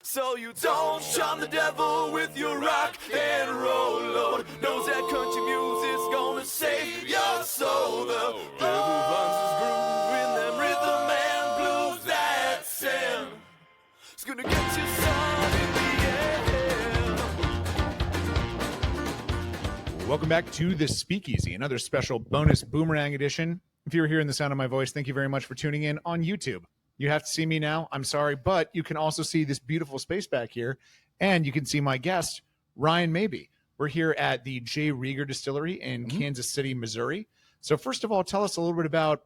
So you don't charm the devil with your rock and roll load. Knows that country music's gonna save your soul. The devil finds his groove in them rhythm and blues. That sin it's gonna get you some in the end. Welcome back to the Speakeasy, another special bonus Boomerang edition. If you're hearing the sound of my voice, thank you very much for tuning in on YouTube. You have to see me now. I'm sorry, but you can also see this beautiful space back here, and you can see my guest, Ryan Maybee. We're here at the J. Rieger distillery in Kansas City, Missouri. So first of all, tell us a little bit about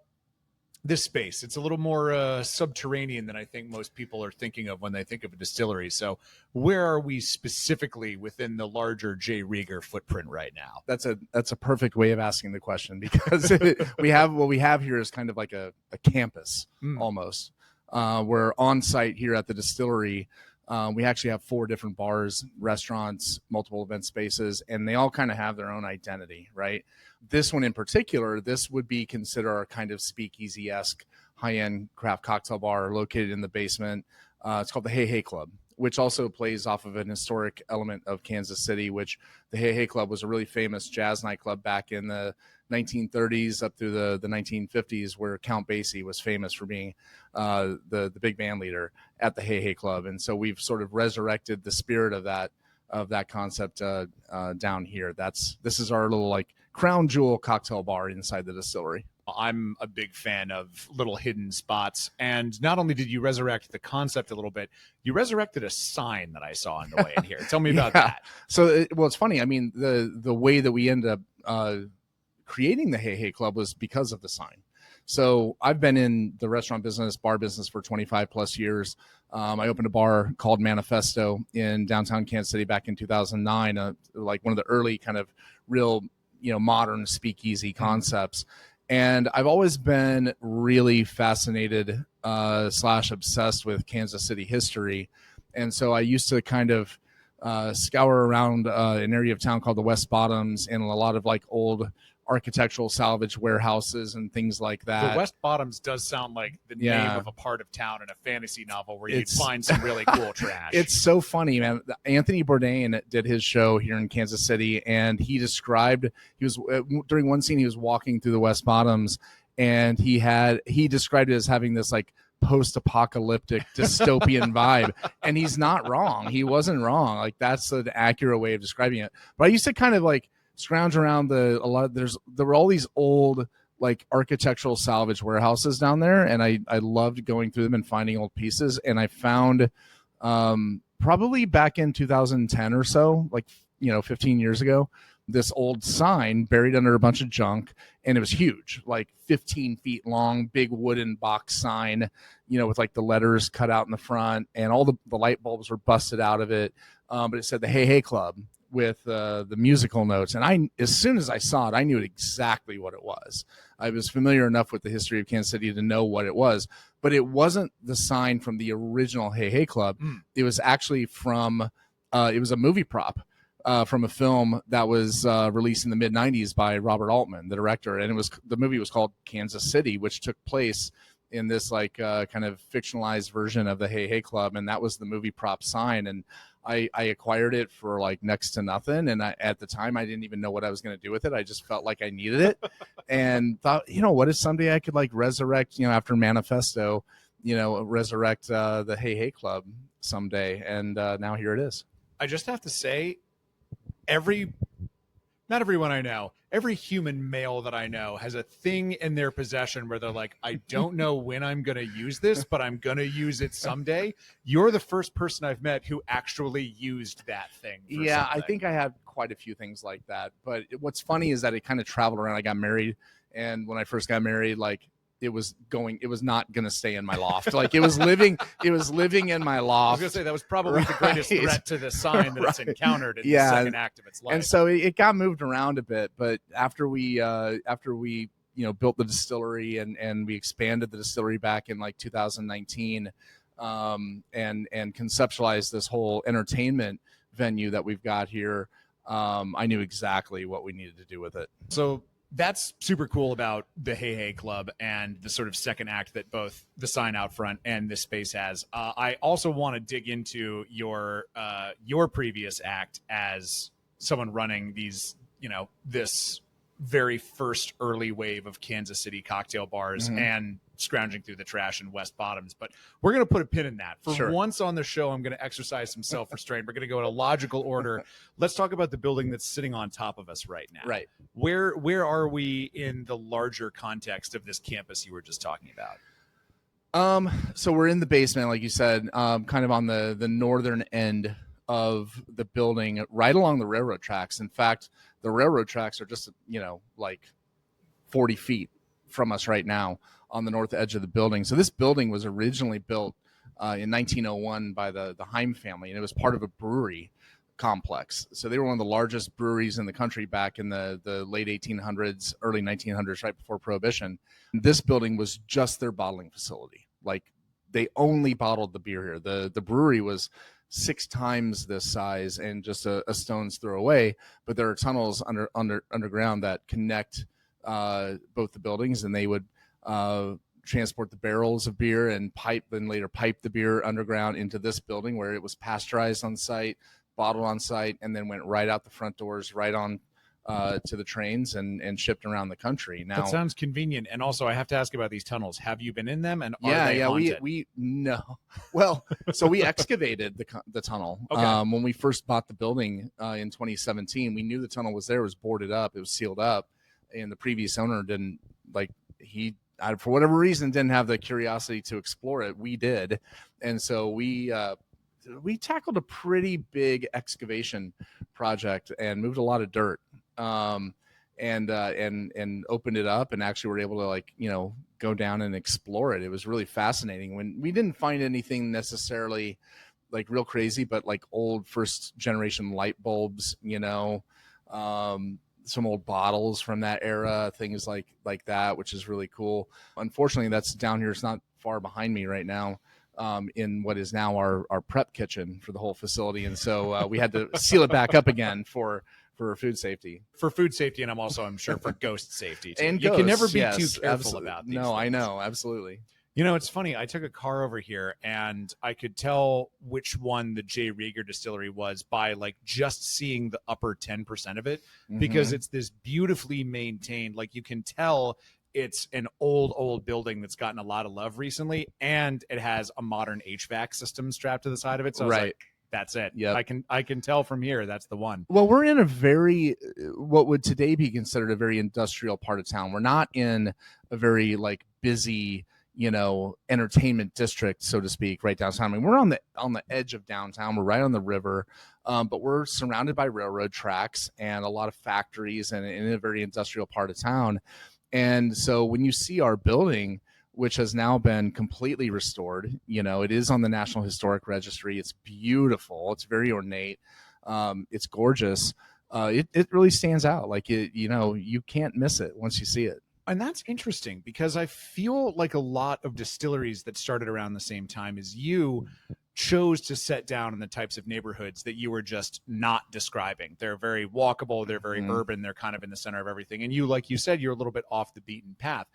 this space. It's a little more subterranean than I think most people are thinking of when they think of a distillery. So where are we specifically within the larger J. Rieger footprint right now? That's a perfect way of asking the question, because we have here is kind of like a campus almost. We're on site here at the distillery. We actually have 4 different bars, restaurants, multiple event spaces, and they all kind of have their own identity, right? This one in particular, this would be considered our kind of speakeasy-esque high-end craft cocktail bar located in the basement. It's called the Hey Hey Club, which also plays off of an historic element of Kansas City, which the Hey Hey Club was a really famous jazz nightclub back in the 1930s up through the 1950s, where Count Basie was famous for being the big band leader at the Hey Hey Club. And so we've sort of resurrected the spirit of that concept down here. This is our little like crown jewel cocktail bar inside the distillery. I'm a big fan of little hidden spots. And not only did you resurrect the concept a little bit, you resurrected a sign that I saw on the way in here. Tell me about that. So, it's funny. I mean, the way that we ended up creating the Hey Hey Club was because of the sign. So I've been in the restaurant business, bar business for 25 plus years. I opened a bar called Manifesto in downtown Kansas City back in 2009, like one of the early kind of real, modern speakeasy concepts. And I've always been really fascinated / obsessed with Kansas City history. And so I used to kind of scour around an area of town called the West Bottoms, and a lot of like old architectural salvage warehouses and things like that. The West Bottoms does sound like the name of a part of town in a fantasy novel where you'd find some really cool trash. It's so funny, man. Anthony Bourdain did his show here in Kansas City, and he described, during one scene, he was walking through the West Bottoms, and he described it as having this like post-apocalyptic dystopian vibe. And he's not wrong. He wasn't wrong. Like, that's an accurate way of describing it. But I used to kind of like scrounge around there were all these old like architectural salvage warehouses down there, and I loved going through them and finding old pieces. And I found probably back in 2010 or so, like 15 years ago, this old sign buried under a bunch of junk, and it was huge, like 15 feet long, big wooden box sign, with like the letters cut out in the front, and all the light bulbs were busted out of it, but it said the Hey Hey Club with the musical notes. And as soon as I saw it, I knew exactly what it was. I was familiar enough with the history of Kansas City to know what it was, but it wasn't the sign from the original Hey Hey Club. It was actually from, it was a movie prop from a film that was released in the mid 90s by Robert Altman, the director. And the movie was called Kansas City, which took place in this like kind of fictionalized version of the Hey Hey Club. And that was the movie prop sign. And I acquired it for like next to nothing. And at the time, I didn't even know what I was going to do with it. I just felt like I needed it and thought, what if someday I could like resurrect, after Manifesto, resurrect the Hey Hey Club someday. And now here it is. I just have to say, not everyone I know, every human male that I know has a thing in their possession where they're like, I don't know when I'm going to use this, but I'm going to use it someday. You're the first person I've met who actually used that thing. Yeah, something. I think I had quite a few things like that. But what's funny is that it kind of traveled around. I got married, and when I first got married, like, it was not going to stay in my loft. Like, it was living in my loft. I was going to say that was probably the greatest threat to the sign that it's encountered in the second act of its life. And so it got moved around a bit, but after we built the distillery and we expanded the distillery back in like 2019, and conceptualized this whole entertainment venue that we've got here, I knew exactly what we needed to do with it. So That's super cool about the Hey Hey Club and the sort of second act that both the sign out front and this space has. I also want to dig into your previous act as someone running these, this very first early wave of Kansas City cocktail bars and scrounging through the trash in West Bottoms. But we're going to put a pin in that. For once on the show, I'm going to exercise some self-restraint. We're going to go in a logical order. Let's talk about the building that's sitting on top of us right now. Right. Where are we in the larger context of this campus you were just talking about? So we're in the basement, like you said, kind of on the northern end of the building, right along the railroad tracks. In fact, the railroad tracks are just, like 40 feet from us right now on the north edge of the building. So this building was originally built in 1901 by the Heim family, and it was part of a brewery complex. So they were one of the largest breweries in the country back in the late 1800s, early 1900s, right before Prohibition. This building was just their bottling facility. Like, they only bottled the beer here. The brewery was 6 times this size and just a stone's throw away, but there are tunnels underground that connect both the buildings, and they would transport the barrels of beer and later pipe the beer underground into this building, where it was pasteurized on site, bottled on site, and then went right out the front doors, right on to the trains and shipped around the country. Now, that sounds convenient. And also, I have to ask about these tunnels. Have you been in them? And are they haunted? we no. Well, so we excavated the tunnel. Okay. When we first bought the building in 2017, we knew the tunnel was there. It was boarded up. It was sealed up, and the previous owner didn't for whatever reason didn't have the curiosity to explore it. We did, and so we tackled a pretty big excavation project and moved a lot of dirt. And opened it up, and actually were able to go down and explore it. It was really fascinating. When we didn't find anything necessarily like real crazy, but like old first generation light bulbs, some old bottles from that era, things like that, which is really cool. Unfortunately, that's down here. It's not far behind me right now. In what is now our prep kitchen for the whole facility. And so we had to seal it back up again for food safety. For food safety, and I'm sure for ghost safety too. And you ghosts, can never be yes, too careful absolutely. about these No, things. I know, absolutely. It's funny. I took a car over here, and I could tell which one the Rieger distillery was by just seeing the upper 10% of it, because it's this beautifully maintained. Like, you can tell it's an old building that's gotten a lot of love recently, and it has a modern HVAC system strapped to the side of it. So I was like, that's it. Yeah, I can tell from here that's the one. Well, we're in a very what would today be considered a very industrial part of town. We're not in a very busy, entertainment district, so to speak, right downtown. I mean, we're on the edge of downtown. We're right on the river, but we're surrounded by railroad tracks and a lot of factories, and in a very industrial part of town. And so when you see our building, which has now been completely restored, it is on the National Historic Registry. It's beautiful. It's very ornate. It's gorgeous. It really stands out. You can't miss it once you see it. And that's interesting, because I feel like a lot of distilleries that started around the same time as you chose to set down in the types of neighborhoods that you were just not describing. They're very walkable. They're very urban. They're kind of in the center of everything. And you, like you said, you're a little bit off the beaten path.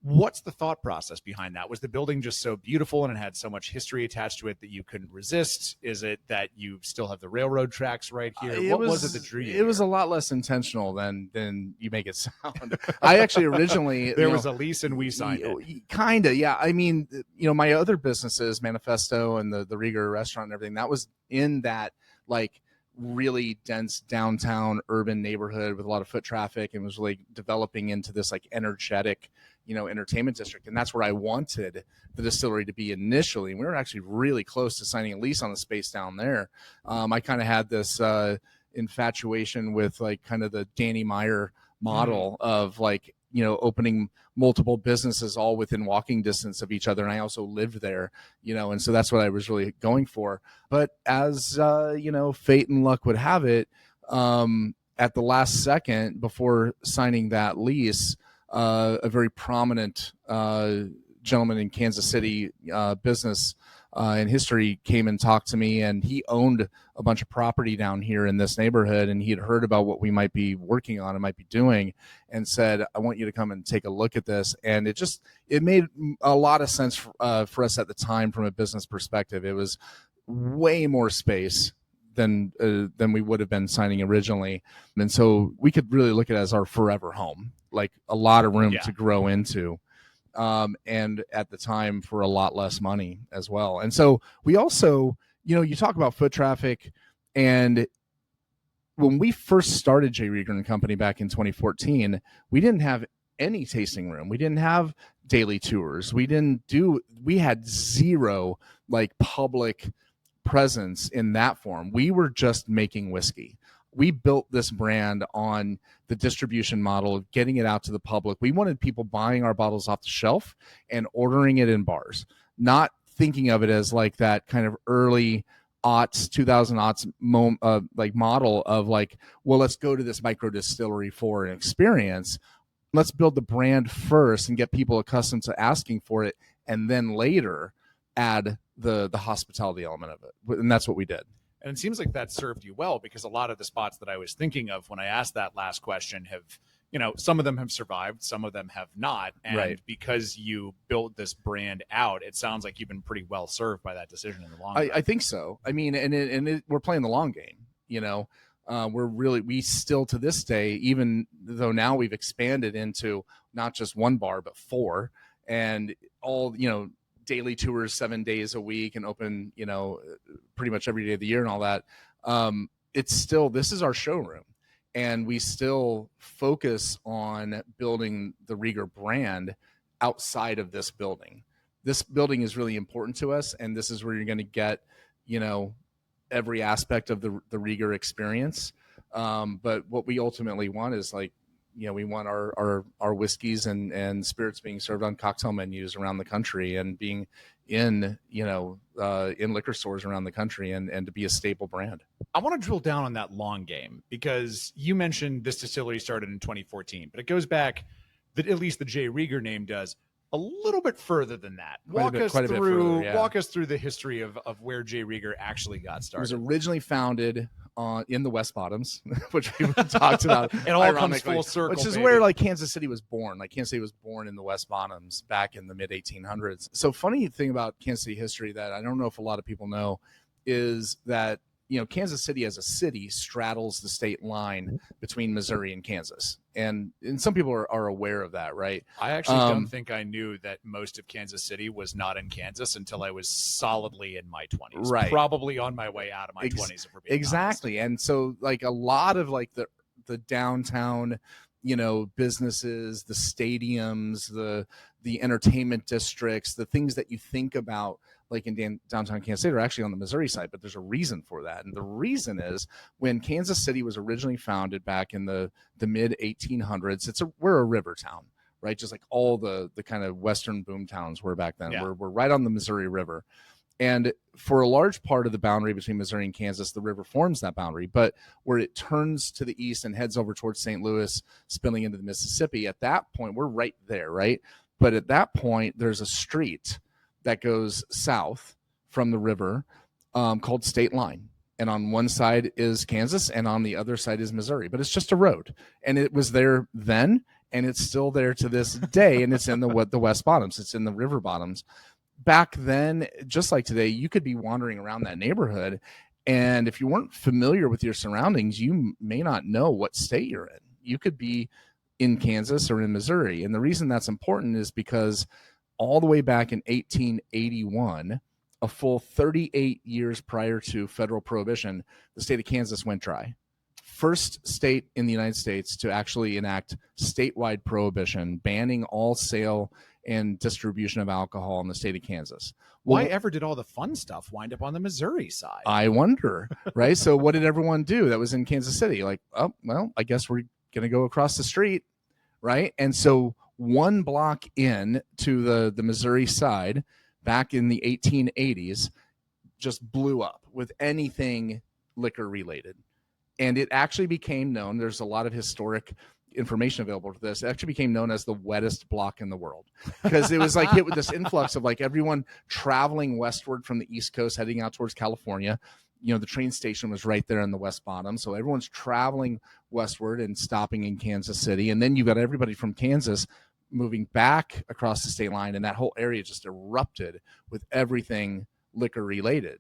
What's the thought process behind that? Was the building just so beautiful and it had so much history attached to it that you couldn't resist? Is it that you still have the railroad tracks right here? What was it that drew you? It was a lot less intentional than you make it sound. I actually originally there was a lease and we signed it. Kind of, yeah. I mean, my other businesses, Manifesto and the Rieger restaurant and everything, that was in that really dense downtown urban neighborhood with a lot of foot traffic, and was really developing into this energetic entertainment district. And that's where I wanted the distillery to be initially. And we were actually really close to signing a lease on the space down there. I kind of had this infatuation with kind of the Danny Meyer model of opening multiple businesses all within walking distance of each other. And I also lived there, and so that's what I was really going for. But as, fate and luck would have it, at the last second before signing that lease, a very prominent gentleman in Kansas City business in history came and talked to me, and he owned a bunch of property down here in this neighborhood, and he had heard about what we might be working on and might be doing, and said, I want you to come and take a look at this. And it made a lot of sense for us at the time from a business perspective. It was way more space than we would have been signing originally, and so we could really look at it as our forever home, like a lot of room to grow into, and at the time for a lot less money as well. And so we also, you talk about foot traffic, and when we first started J. Rieger and Company back in 2014, we didn't have any tasting room. We didn't have daily tours. We had zero like public presence in that form. We were just making whiskey. We built this brand on the distribution model of getting it out to the public. We wanted people buying our bottles off the shelf and ordering it in bars, not thinking of it as like that kind of early aughts, 2000 aughts like model of like, well, let's go to this micro distillery for an experience. Let's build the brand first and get people accustomed to asking for it, and then later add the hospitality element of it. And that's what we did. And it seems like that served you well, because a lot of the spots that I was thinking of when I asked that last question have, some of them have survived, some of them have not. And because you built this brand out, it sounds like you've been pretty well served by that decision in the long run. I think so. I mean, we're playing the long game, we still to this day, even though now we've expanded into not just one bar, but 4, and all, daily tours 7 days a week and open, pretty much every day of the year and all that. This is our showroom, and we still focus on building the Rieger brand outside of this building. This building is really important to us, and this is where you're going to get, every aspect of the Rieger experience. But what we ultimately want is like, we want our whiskeys and spirits being served on cocktail menus around the country, and being in liquor stores around the country, and to be a staple brand. I want to drill down on that long game, because you mentioned this distillery started in 2014, but it goes back, that at least the J. Rieger name does, a little bit further than that. Walk us through the history of where J. Rieger actually got started. It was originally founded in the West Bottoms, which we talked about. It all comes full circle, which is where like Kansas City was born. Like Kansas City was born in the West Bottoms back in the mid 1800s. So funny thing about Kansas City history that I don't know if a lot of people know is that Kansas City as a city straddles the state line between Missouri and Kansas. And some people are aware of that, right? I actually don't think I knew that most of Kansas City was not in Kansas until I was solidly in my 20s. Right. Probably on my way out of my 20s, if we're being exactly. honest. And so like a lot of like the downtown, businesses, the stadiums, the entertainment districts, the things that you think about like in downtown Kansas City are actually on the Missouri side, but there's a reason for that. And the reason is when Kansas City was originally founded back in the mid 1800s, we're a river town, right? Just like all the kind of Western boom towns were back then. Yeah. We're right on the Missouri River. And for a large part of the boundary between Missouri and Kansas, the river forms that boundary. But where it turns to the east and heads over towards St. Louis, spilling into the Mississippi, at that point, we're right there, right? But at that point, there's a street that goes south from the river called State Line. And on one side is Kansas, and on the other side is Missouri. But it's just a road. And it was there then, and it's still there to this day, and it's in the West Bottoms. It's in the river bottoms. Back then, just like today, you could be wandering around that neighborhood, and if you weren't familiar with your surroundings, you may not know what state you're in. You could be in Kansas or in Missouri. And the reason that's important is because all the way back in 1881, a full 38 years prior to federal prohibition, the state of Kansas went dry. First state in the United States to actually enact statewide prohibition, banning all sale and distribution of alcohol in the state of Kansas. Why ever did all the fun stuff wind up on the Missouri side? I wonder, right? So what did everyone do that was in Kansas City? Like, oh, well, I guess we're going to go across the street, right? And so one block in to the Missouri side back in the 1880s just blew up with anything liquor related. And it actually became known. There's a lot of historic information available to this, it actually became known as the wettest block in the world, because it was like hit with this influx of like everyone traveling westward from the East Coast heading out towards California. The train station was right there in the West Bottom, so everyone's traveling westward and stopping in Kansas City, and then you got everybody from Kansas moving back across the state line, and that whole area just erupted with everything liquor related.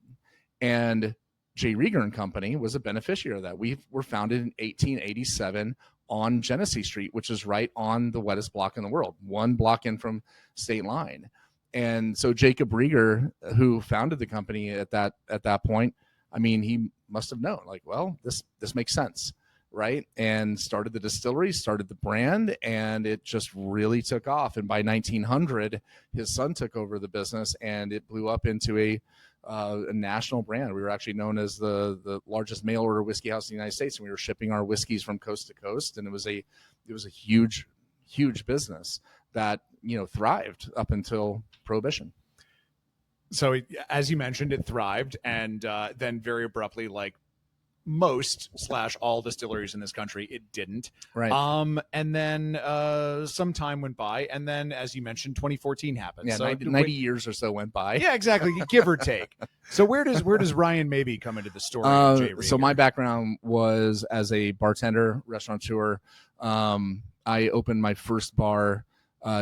And J. Rieger and Company was a beneficiary of that. We were founded in 1887 on Genesee Street, which is right on the wettest block in the world, one block in from state line. And so Jacob Rieger, who founded the company at that point, I mean, he must have known, like, well, this makes sense, right? And started the distillery, started the brand, and it just really took off. And by 1900, his son took over the business, and it blew up into a national brand. We were actually known as the largest mail order whiskey house in the United States, and we were shipping our whiskeys from coast to coast. And it was a huge business that thrived up until Prohibition. So as you mentioned, it thrived, and then very abruptly, like most / all distilleries in this country, it didn't. Right. And then some time went by, and then, as you mentioned, 2014 happened. Yeah, so 90 years or so went by. Yeah, exactly, give or take. So where does Ryan Maybee come into the story? Of J. Rieger? So my background was as a bartender, restaurateur. I opened my first bar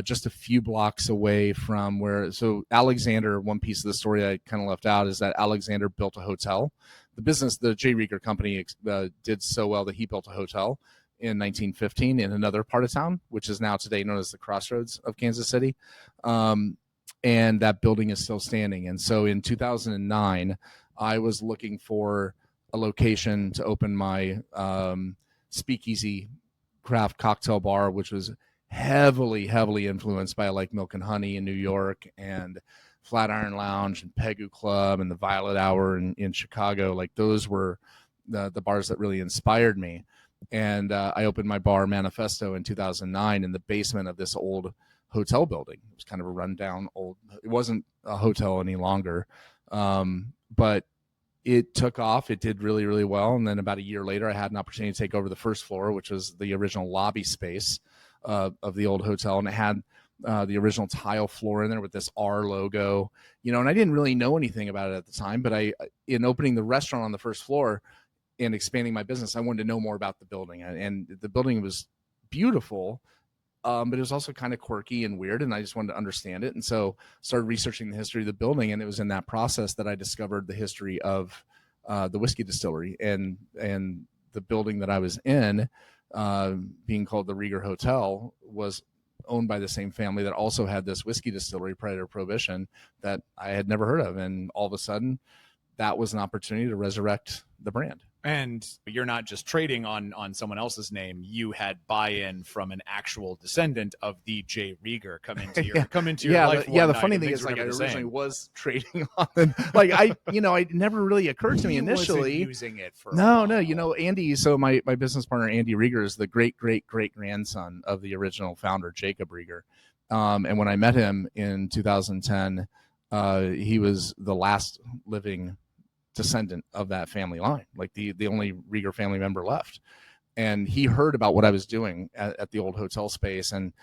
just a few blocks away from where. So Alexander, one piece of the story I kind of left out is that Alexander built a hotel. The business, the J. Rieger Company, did so well that he built a hotel in 1915 in another part of town, which is now today known as the Crossroads of Kansas City. And that building is still standing. And so in 2009, I was looking for a location to open my speakeasy craft cocktail bar, which was heavily influenced by like Milk and Honey in New York and Flatiron Lounge and Pegu Club and the Violet Hour in Chicago. Like those were the bars that really inspired me. And I opened my bar Manifesto in 2009 in the basement of this old hotel building. It was kind of a rundown old, it wasn't a hotel any longer. But it took off. It did really, really well. And then about a year later, I had an opportunity to take over the first floor, which was the original lobby space of the old hotel. And it had the original tile floor in there with this R logo, and I didn't really know anything about it at the time, but in opening the restaurant on the first floor and expanding my business, I wanted to know more about the building, and the building was beautiful. But it was also kind of quirky and weird, and I just wanted to understand it. And so started researching the history of the building, and it was in that process that I discovered the history of the whiskey distillery and the building that I was in, being called the Rieger Hotel, was owned by the same family that also had this whiskey distillery prior to Prohibition that I had never heard of. And all of a sudden, that was an opportunity to resurrect the brand. And you're not just trading on someone else's name. You had buy-in from an actual descendant of the J. Rieger come into your life. The funny thing is, like, I originally was trading on them. Like it never really occurred to me initially. Using it for no. Andy. So my business partner Andy Rieger is the great grandson of the original founder Jacob Rieger. And when I met him in 2010, he was the last living descendant of that family line, like the only Rieger family member left. And he heard about what I was doing at the old hotel space and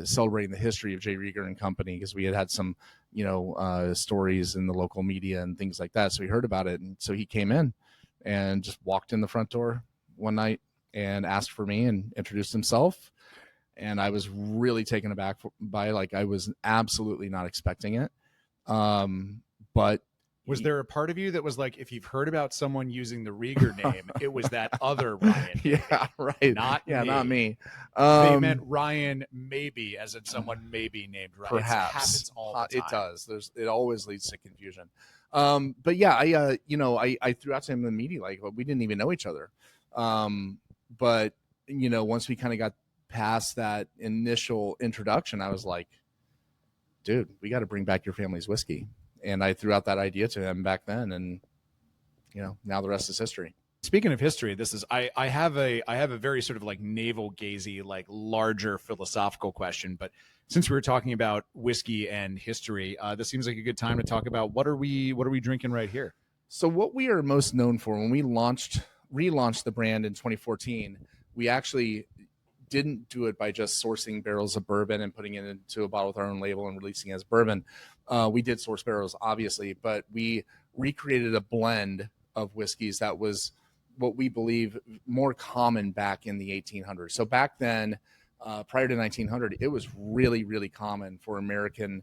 celebrating the history of J. Rieger and Company, because we had some stories in the local media and things like that. So he heard about it, and so he came in and just walked in the front door one night and asked for me and introduced himself. And I was really taken aback by, like, I was absolutely not expecting it. But was there a part of you that was like, if you've heard about someone using the Rieger name, it was that other Ryan? Yeah, right. Not me. They meant Ryan Maybee, as in someone maybe named Ryan. Perhaps. It happens all the time. It does. It always leads to confusion. But yeah, I threw out to him in the media, like, well, we didn't even know each other. But once we kind of got past that initial introduction, I was like, dude, we got to bring back your family's whiskey. And I threw out that idea to him back then, and now the rest is history. Speaking of history, this is I have a very sort of like navel gazy, like larger philosophical question. But since we were talking about whiskey and history, this seems like a good time to talk about what are we drinking right here. So what we are most known for, when we relaunched the brand in 2014, we actually didn't do it by just sourcing barrels of bourbon and putting it into a bottle with our own label and releasing it as bourbon. We did source barrels, obviously, but we recreated a blend of whiskeys that was what we believe more common back in the 1800s. So back then, prior to 1900, it was really, really common for American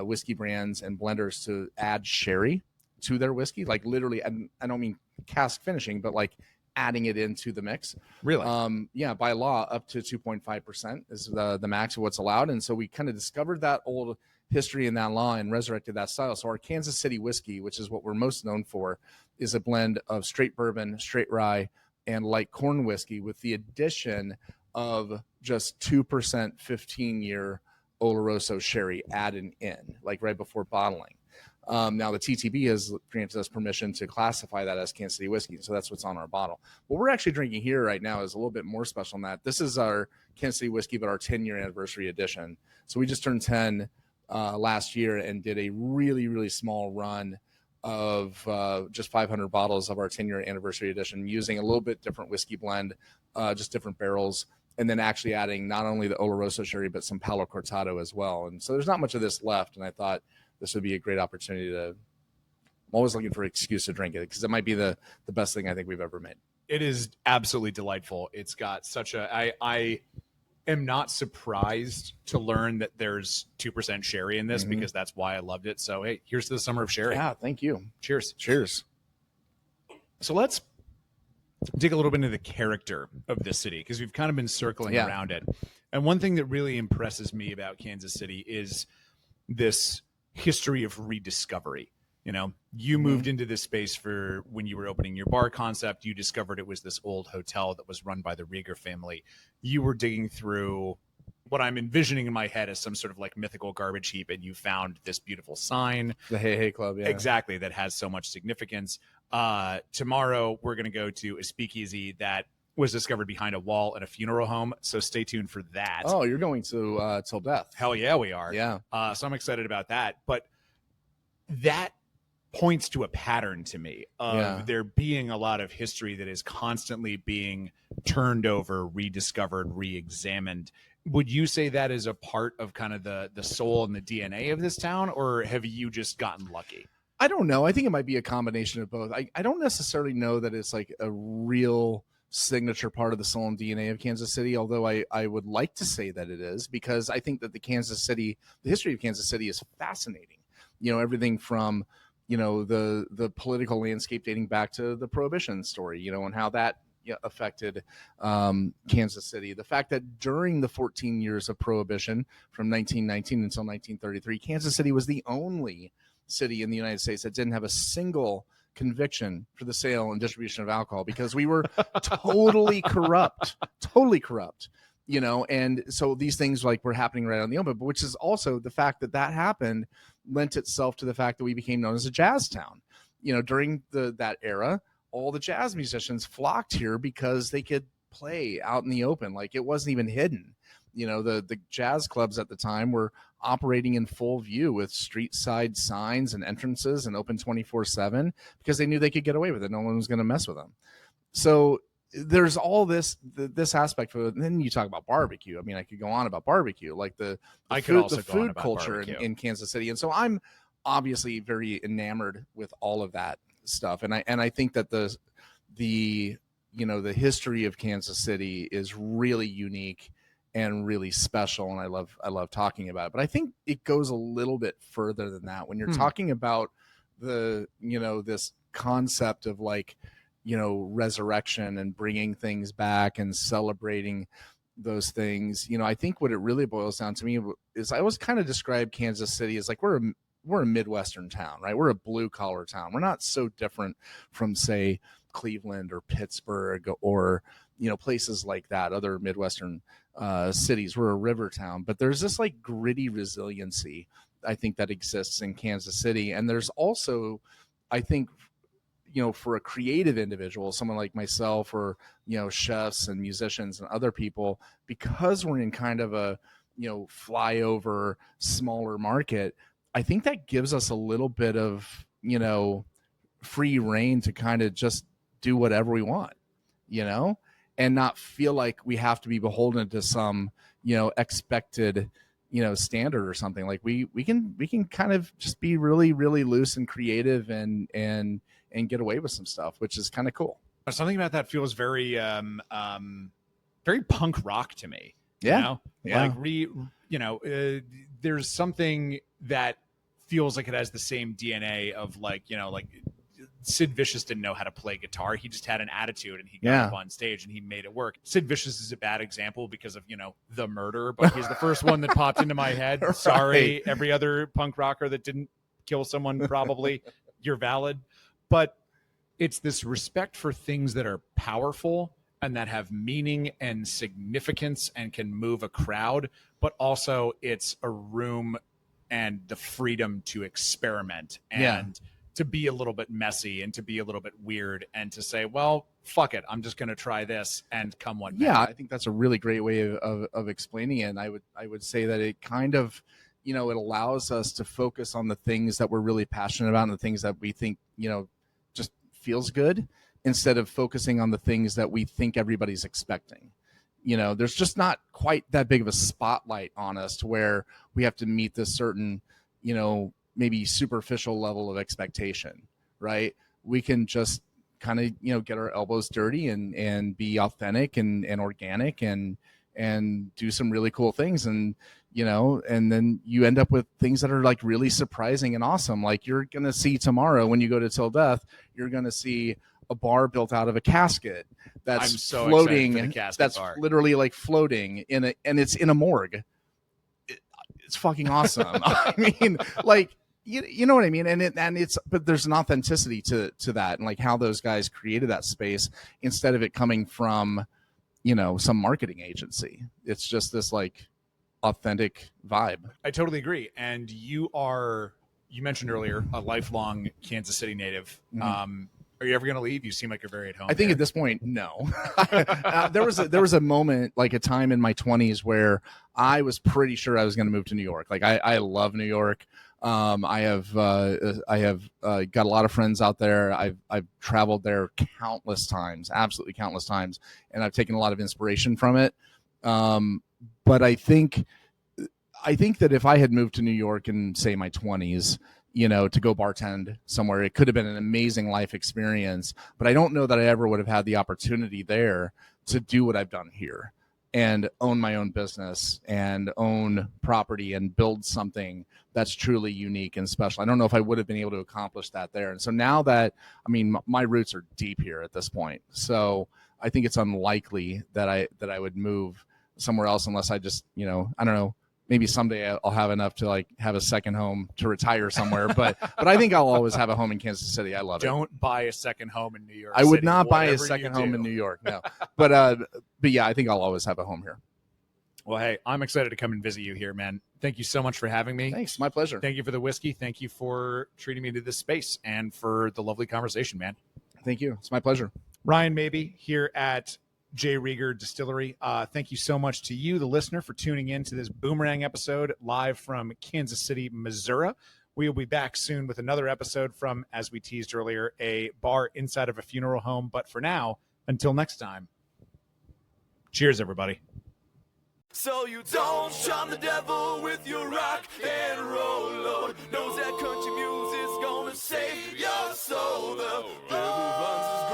whiskey brands and blenders to add sherry to their whiskey, like literally, and I don't mean cask finishing, but like adding it into the mix. Really? Yeah, by law, up to 2.5% is the max of what's allowed. And so we kind of discovered that old history in that law and resurrected that style. So our Kansas City whiskey, which is what we're most known for, is a blend of straight bourbon, straight rye, and light corn whiskey with the addition of just 2% 15-year Oloroso sherry added in, like right before bottling. Now the TTB has granted us permission to classify that as Kansas City whiskey, so that's what's on our bottle. What we're actually drinking here right now is a little bit more special than that. This is our Kansas City whiskey, but our 10-year anniversary edition. So we just turned 10 last year and did a really, really small run of just 500 bottles of our 10-year anniversary edition, using a little bit different whiskey blend, just different barrels, and then actually adding not only the Oloroso sherry, but some Palo Cortado as well. And so there's not much of this left, and I thought this would be a great opportunity to, I'm always looking for an excuse to drink it, because it might be the best thing I think we've ever made. It is absolutely delightful. It's got such a, I am not surprised to learn that there's 2% sherry in this, because that's why I loved it. So, hey, here's to the summer of sherry. Yeah, thank you. Cheers. Cheers. So let's dig a little bit into the character of this city, because we've kind of been circling around it. And one thing that really impresses me about Kansas City is this history of rediscovery. You know, you moved into this space for when you were opening your bar concept. You discovered it was this old hotel that was run by the Rieger family. You were digging through what I'm envisioning in my head as some sort of like mythical garbage heap, and you found this beautiful sign. The Hey Hey Club, yeah. Exactly, that has so much significance. Tomorrow, we're going to go to a speakeasy that was discovered behind a wall at a funeral home, so stay tuned for that. Oh, you're going to Till Death. Hell yeah, we are. Yeah. So I'm excited about that. But that points to a pattern to me of there being a lot of history that is constantly being turned over, rediscovered, re-examined. Would you say that is a part of kind of the soul and the DNA of this town, or have you just gotten lucky? I don't know. I think it might be a combination of both. I don't necessarily know that it's like a real signature part of the soul and DNA of Kansas City, although I would like to say that it is, because I think that the history of Kansas City is fascinating. You know, everything from, you know, the political landscape dating back to the Prohibition story, you know, and how that affected Kansas City. The fact that during the 14 years of Prohibition from 1919 until 1933, Kansas City was the only city in the United States that didn't have a single conviction for the sale and distribution of alcohol, because we were totally corrupt, you know. And so these things like were happening right on the open, but which is also the fact that happened lent itself to the fact that we became known as a jazz town. You know, during that era, all the jazz musicians flocked here because they could play out in the open. Like, it wasn't even hidden. You know, the jazz clubs at the time were operating in full view with street side signs and entrances and open 24/7, because they knew they could get away with it. No one was going to mess with them. So there's all this aspect of it. And then you talk about barbecue. I mean, I could go on about barbecue, like the food culture in Kansas City. And so I'm obviously very enamored with all of that stuff. And I think that the history of Kansas City is really unique and really special, and I love talking about it. But I think it goes a little bit further than that. When you're talking about this concept of like, you know, resurrection and bringing things back and celebrating those things, you know, I think what it really boils down to me is I always kind of describe Kansas City as like we're a Midwestern town, right? We're a blue collar town. We're not so different from, say, Cleveland or Pittsburgh or, you know, places like that, other Midwestern cities. We're a river town, but there's this like gritty resiliency, I think, that exists in Kansas City. And there's also, I think, you know, for a creative individual, someone like myself, or, you know, chefs and musicians and other people, because we're in kind of a, you know, flyover smaller market, I think that gives us a little bit of, you know, free reign to kind of just do whatever we want, you know? and not feel like we have to be beholden to some, expected, standard or something. Like we can kind of just be really, really loose and creative and get away with some stuff, which is kind of cool. Something about that feels very very punk rock to me. Yeah. Like there's something that feels like it has the same DNA of like Sid Vicious didn't know how to play guitar. He just had an attitude and he got up on stage and he made it work. Sid Vicious is a bad example because of, the murder, but he's the first one that popped into my head. Right. Sorry, every other punk rocker that didn't kill someone, probably you're valid. But it's this respect for things that are powerful and that have meaning and significance and can move a crowd, but also it's a room and the freedom to experiment and to be a little bit messy and to be a little bit weird and to say, well, fuck it, I'm just going to try this and come what may. Yeah, I think that's a really great way of explaining it. And I would say that it kind of, it allows us to focus on the things that we're really passionate about and the things that we think, just feels good, instead of focusing on the things that we think everybody's expecting. There's just not quite that big of a spotlight on us to where we have to meet this certain, maybe superficial level of expectation, right? We can just kind of, get our elbows dirty and be authentic and organic and do some really cool things. And, and then you end up with things that are like really surprising and awesome. Like you're going to see tomorrow when you go to Till Death, you're going to see a bar built out of a casket that's floating. That's bar. Literally like floating and it's in a morgue. It's fucking awesome. I mean, like, you know what I mean? But there's an authenticity to that and like how those guys created that space instead of it coming from, some marketing agency. It's just this like authentic vibe. I totally agree. And you mentioned earlier, a lifelong Kansas City native. Mm-hmm. Are you ever going to leave? You seem like you're very at home. I think at this point, no. There was a moment, like a time in my 20s where I was pretty sure I was going to move to New York. Like I love New York. I have got a lot of friends out there. I've traveled there countless times, absolutely countless times, and I've taken a lot of inspiration from it. But I think that if I had moved to New York in, say, my 20s, to go bartend somewhere, it could have been an amazing life experience. But I don't know that I ever would have had the opportunity there to do what I've done here and own my own business and own property and build something that's truly unique and special. I don't know if I would have been able to accomplish that there. And so now that, my roots are deep here at this point. So I think it's unlikely that I would move somewhere else unless I just, I don't know, maybe someday I'll have enough to like have a second home to retire somewhere. But I think I'll always have a home in Kansas City. I love it. Don't buy a second home in New York. I would not buy a second home in New York. No, but yeah, I think I'll always have a home here. Well, hey, I'm excited to come and visit you here, man. Thank you so much for having me. Thanks. My pleasure. Thank you for the whiskey. Thank you for treating me to this space and for the lovely conversation, man. Thank you. It's my pleasure. Ryan Maybee here at J. Rieger Distillery. Thank you so much to you, the listener, for tuning in to this Boomerang episode live from Kansas City, Missouri. We will be back soon with another episode from, as we teased earlier, a bar inside of a funeral home. But for now, until next time, cheers, everybody. So you don't charm the devil with your rock and roll load. Knows that country music's gonna save your soul. The devil runs his